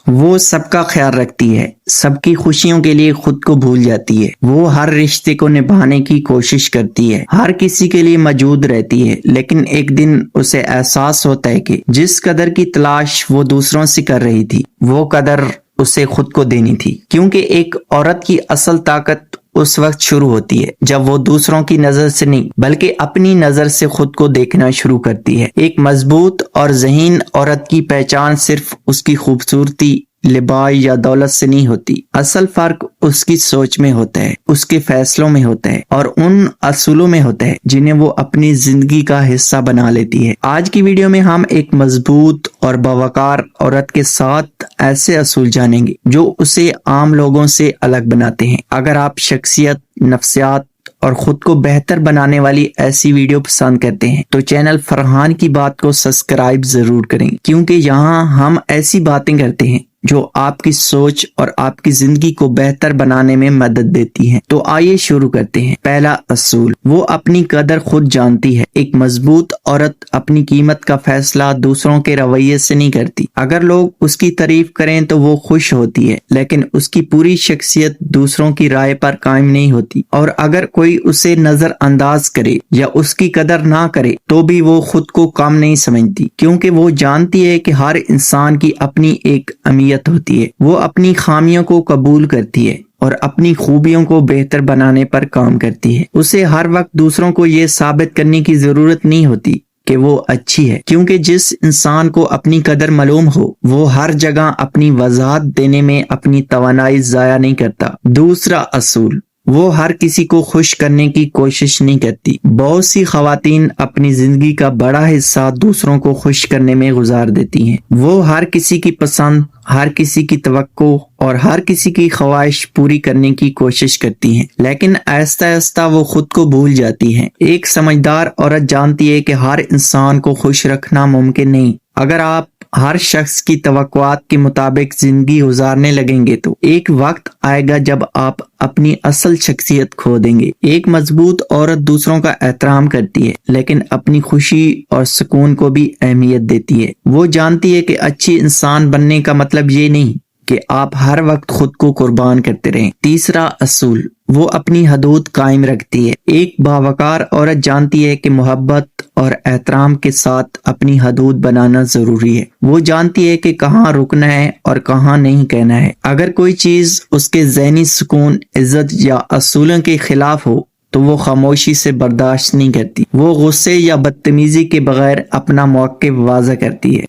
وہ سب کا خیال رکھتی ہے، سب کی خوشیوں کے لیے خود کو بھول جاتی ہے، وہ ہر رشتے کو نبھانے کی کوشش کرتی ہے، ہر کسی کے لیے موجود رہتی ہے، لیکن ایک دن اسے احساس ہوتا ہے کہ جس قدر کی تلاش وہ دوسروں سے کر رہی تھی وہ قدر اسے خود کو دینی تھی، کیونکہ ایک عورت کی اصل طاقت اس وقت شروع ہوتی ہے جب وہ دوسروں کی نظر سے نہیں بلکہ اپنی نظر سے خود کو دیکھنا شروع کرتی ہے۔ ایک مضبوط اور ذہین عورت کی پہچان صرف اس کی خوبصورتی، لباس یا دولت سے نہیں ہوتی، اصل فرق اس کی سوچ میں ہوتا ہے، اس کے فیصلوں میں ہوتا ہے اور ان اصولوں میں ہوتا ہے جنہیں وہ اپنی زندگی کا حصہ بنا لیتی ہے۔ آج کی ویڈیو میں ہم ایک مضبوط اور باوقار عورت کے 7 ایسے اصول جانیں گے جو اسے عام لوگوں سے الگ بناتے ہیں۔ اگر آپ شخصیت، نفسیات اور خود کو بہتر بنانے والی ایسی ویڈیو پسند کرتے ہیں تو چینل فرحان کی بات کو سبسکرائب ضرور کریں، کیونکہ یہاں ہم ایسی باتیں کرتے ہیں جو آپ کی سوچ اور آپ کی زندگی کو بہتر بنانے میں مدد دیتی ہیں۔ تو آئیے شروع کرتے ہیں۔ پہلا اصول، وہ اپنی قدر خود جانتی ہے۔ ایک مضبوط عورت اپنی قیمت کا فیصلہ دوسروں کے رویے سے نہیں کرتی۔ اگر لوگ اس کی تعریف کریں تو وہ خوش ہوتی ہے، لیکن اس کی پوری شخصیت دوسروں کی رائے پر قائم نہیں ہوتی، اور اگر کوئی اسے نظر انداز کرے یا اس کی قدر نہ کرے تو بھی وہ خود کو کم نہیں سمجھتی، کیونکہ وہ جانتی ہے کہ ہر انسان کی اپنی ایک اہمیت ہوتی ہے۔ وہ اپنی خامیوں کو قبول کرتی ہے اور اپنی خوبیوں کو بہتر بنانے پر کام کرتی ہے۔ اسے ہر وقت دوسروں کو یہ ثابت کرنے کی ضرورت نہیں ہوتی کہ وہ اچھی ہے، کیونکہ جس انسان کو اپنی قدر معلوم ہو وہ ہر جگہ اپنی وضاحت دینے میں اپنی توانائی ضائع نہیں کرتا۔ دوسرا اصول، وہ ہر کسی کو خوش کرنے کی کوشش نہیں کرتی۔ بہت سی خواتین اپنی زندگی کا بڑا حصہ دوسروں کو خوش کرنے میں گزار دیتی ہیں۔ وہ ہر کسی کی پسند، ہر کسی کی توقع اور ہر کسی کی خواہش پوری کرنے کی کوشش کرتی ہیں، لیکن آہستہ آہستہ وہ خود کو بھول جاتی ہیں۔ ایک سمجھدار عورت جانتی ہے کہ ہر انسان کو خوش رکھنا ممکن نہیں۔ اگر آپ ہر شخص کی توقعات کے مطابق زندگی گزارنے لگیں گے تو ایک وقت آئے گا جب آپ اپنی اصل شخصیت کھو دیں گے۔ ایک مضبوط عورت دوسروں کا احترام کرتی ہے، لیکن اپنی خوشی اور سکون کو بھی اہمیت دیتی ہے۔ وہ جانتی ہے کہ اچھی انسان بننے کا مطلب یہ نہیں کہ آپ ہر وقت خود کو قربان کرتے رہیں۔ تیسرا اصول، وہ اپنی حدود قائم رکھتی ہے۔ ایک باوقار عورت جانتی ہے کہ محبت اور احترام کے ساتھ اپنی حدود بنانا ضروری ہے۔ وہ جانتی ہے کہ کہاں رکنا ہے اور کہاں نہیں کہنا ہے۔ اگر کوئی چیز اس کے ذہنی سکون، عزت یا اصولوں کے خلاف ہو تو وہ خاموشی سے برداشت نہیں کرتی۔ وہ غصے یا بدتمیزی کے بغیر اپنا موقف واضح کرتی ہے،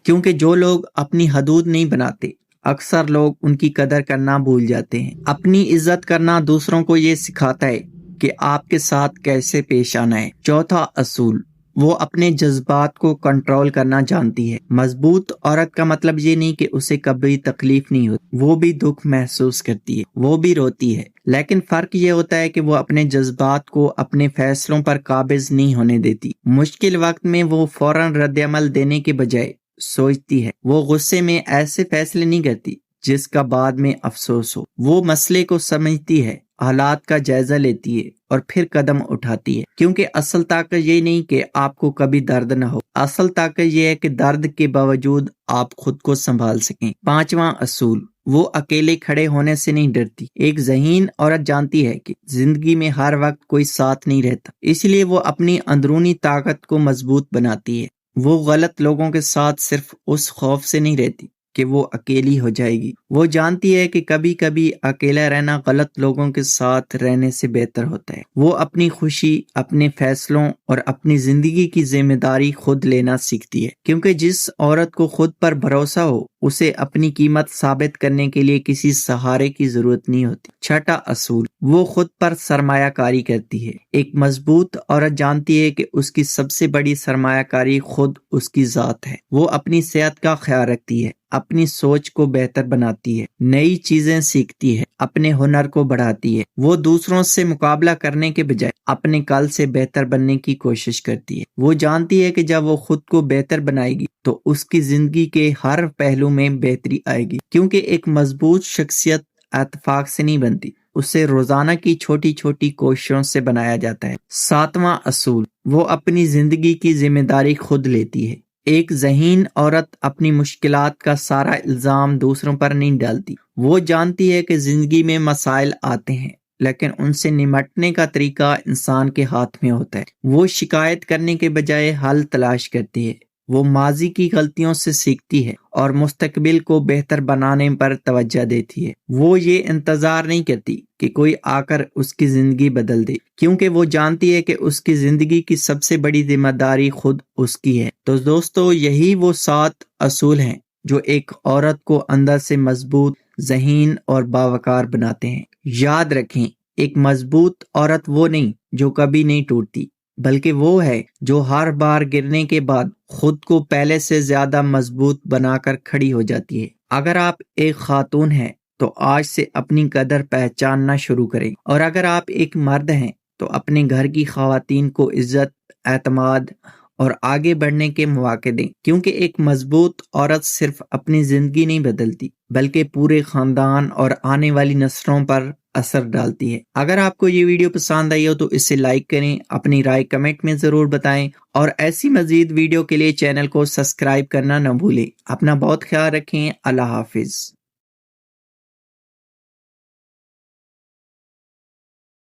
کیونکہ جو لوگ اپنی حدود نہیں بناتے اکثر لوگ ان کی قدر کرنا بھول جاتے ہیں۔ اپنی عزت کرنا دوسروں کو یہ سکھاتا ہے کہ آپ کے ساتھ کیسے پیش آنا ہے۔ چوتھا اصول، وہ اپنے جذبات کو کنٹرول کرنا جانتی ہے۔ مضبوط عورت کا مطلب یہ نہیں کہ اسے کبھی تکلیف نہیں ہوتی، وہ بھی دکھ محسوس کرتی ہے، وہ بھی روتی ہے، لیکن فرق یہ ہوتا ہے کہ وہ اپنے جذبات کو اپنے فیصلوں پر قابض نہیں ہونے دیتی۔ مشکل وقت میں وہ فوراً رد عمل دینے کے بجائے سوچتی ہے۔ وہ غصے میں ایسے فیصلے نہیں کرتی جس کا بعد میں افسوس ہو۔ وہ مسئلے کو سمجھتی ہے، حالات کا جائزہ لیتی ہے اور پھر قدم اٹھاتی ہے، کیونکہ اصل طاقت یہ نہیں کہ آپ کو کبھی درد نہ ہو، اصل طاقت یہ ہے کہ درد کے باوجود آپ خود کو سنبھال سکیں۔ پانچواں اصول، وہ اکیلے کھڑے ہونے سے نہیں ڈرتی۔ ایک ذہین عورت جانتی ہے کہ زندگی میں ہر وقت کوئی ساتھ نہیں رہتا، اس لیے وہ اپنی اندرونی طاقت کو مضبوط بناتی ہے۔ وہ غلط لوگوں کے ساتھ صرف اس خوف سے نہیں رہتی کہ وہ اکیلی ہو جائے گی، وہ جانتی ہے کہ کبھی کبھی اکیلا رہنا غلط لوگوں کے ساتھ رہنے سے بہتر ہوتا ہے۔ وہ اپنی خوشی، اپنے فیصلوں اور اپنی زندگی کی ذمہ داری خود لینا سیکھتی ہے، کیونکہ جس عورت کو خود پر بھروسہ ہو اسے اپنی قیمت ثابت کرنے کے لیے کسی سہارے کی ضرورت نہیں ہوتی۔ چھٹا اصول، وہ خود پر سرمایہ کاری کرتی ہے۔ ایک مضبوط عورت جانتی ہے کہ اس کی سب سے بڑی سرمایہ کاری خود اس کی ذات ہے۔ وہ اپنی صحت کا خیال رکھتی ہے، اپنی سوچ کو بہتر بناتی ہے، نئی چیزیں سیکھتی ہے، اپنے ہنر کو بڑھاتی ہے۔ وہ دوسروں سے مقابلہ کرنے کے بجائے اپنے کل سے بہتر بننے کی کوشش کرتی ہے۔ وہ جانتی ہے کہ جب وہ خود کو بہتر بنائے گی تو اس کی زندگی کے ہر پہلو میں بہتری آئے گی، کیونکہ ایک مضبوط شخصیت اتفاق سے نہیں بنتی، اسے روزانہ کی چھوٹی چھوٹی کوششوں سے بنایا جاتا ہے۔ ساتواں اصول، وہ اپنی زندگی کی ذمہ داری خود لیتی ہے۔ ایک ذہین عورت اپنی مشکلات کا سارا الزام دوسروں پر نہیں ڈالتی. وہ جانتی ہے کہ زندگی میں مسائل آتے ہیں لیکن ان سے نمٹنے کا طریقہ انسان کے ہاتھ میں ہوتا ہے. وہ شکایت کرنے کے بجائے حل تلاش کرتی ہے. وہ ماضی کی غلطیوں سے سیکھتی ہے اور مستقبل کو بہتر بنانے پر توجہ دیتی ہے. وہ یہ انتظار نہیں کرتی کہ کوئی آ کر اس کی زندگی بدل دے، کیونکہ وہ جانتی ہے کہ اس کی زندگی کی سب سے بڑی ذمہ داری خود اس کی ہے. تو دوستو، یہی وہ 7 اصول ہیں جو ایک عورت کو اندر سے مضبوط، ذہین اور باوقار بناتے ہیں. یاد رکھیں، ایک مضبوط عورت وہ نہیں جو کبھی نہیں ٹوٹتی، بلکہ وہ ہے جو ہر بار گرنے کے بعد خود کو پہلے سے زیادہ مضبوط بنا کر کھڑی ہو جاتی ہے. اگر آپ ایک خاتون ہیں تو آج سے اپنی قدر پہچاننا شروع کریں، اور اگر آپ ایک مرد ہیں تو اپنے گھر کی خواتین کو عزت، اعتماد اور آگے بڑھنے کے مواقع دیں، کیونکہ ایک مضبوط عورت صرف اپنی زندگی نہیں بدلتی بلکہ پورے خاندان اور آنے والی نسلوں پر اثر ڈالتی ہے. اگر آپ کو یہ ویڈیو پسند آئی ہو تو اسے لائک کریں، اپنی رائے کمنٹ میں ضرور بتائیں، اور ایسی مزید ویڈیو کے لیے چینل کو سبسکرائب کرنا نہ بھولیں. اپنا بہت خیال رکھیں. اللہ حافظ.